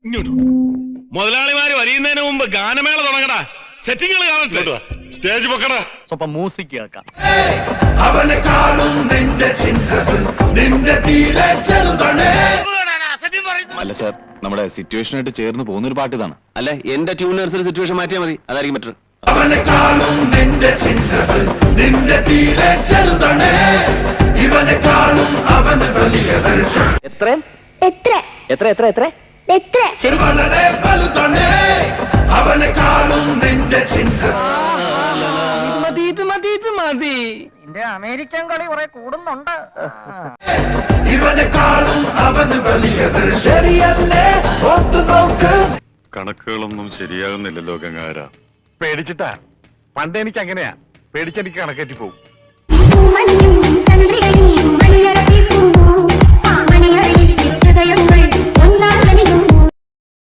ഇങ്ങോട്ട് മുതലാളിമാര് വരിയുന്നതിന് മുമ്പ് ഗാനമേള തുടങ്ങടാ. സെറ്റിങ്ങൾ കാണട്ടെ. സ്റ്റേജ് പൊക്കടാ. സ്വപ്പം മ്യൂസിക് കേൾക്കാം. അവനെ കാണും നിന്റെ ചിന്തകൾ നിന്റെ തീരെ ചെറുതണേ. അല്ല സാർ, നമ്മുടെ സിറ്റുവേഷനായിട്ട് ചേർന്ന് പോകുന്ന ഒരു പാട്ട് ഇതാണ്. അല്ലെ, എന്റെ ട്യൂണേഴ്സിൽ സിറ്റുവേഷൻ മാറ്റിയാൽ മതി, അതായിരിക്കും ബെറ്റർ. അവനെ കാണും നിന്റെ ചിന്തകൾ നിന്റെ തീരെ ചെറുതണേ. ഇവനെ കാണും അവന് വലിയ ദർശനം. എത്ര എത്ര എത്ര എത്ര എത്ര എത്ര ശരി. വളരെ വലുതണേ. അവനെ കാണും നിന്റെ ചിന്തകൾ. എന്റെ അമേരിക്കൻ കളി കുറെ കൂടുന്നുണ്ട്. ഇവനെ കാണും അവന് വലിയ ദർശനം. ശരിയല്ലേ, ഓർത്തു നോക്ക്. കണക്കുകളൊന്നും ശരിയാകുന്നില്ലല്ലോ ഗംഗാര. പേടിച്ചിട്ടാ. പണ്ട് എനിക്ക് അങ്ങനെയാ, പേടിച്ചെനിക്ക് കണക്കേറ്റി പോകും. മണിയറ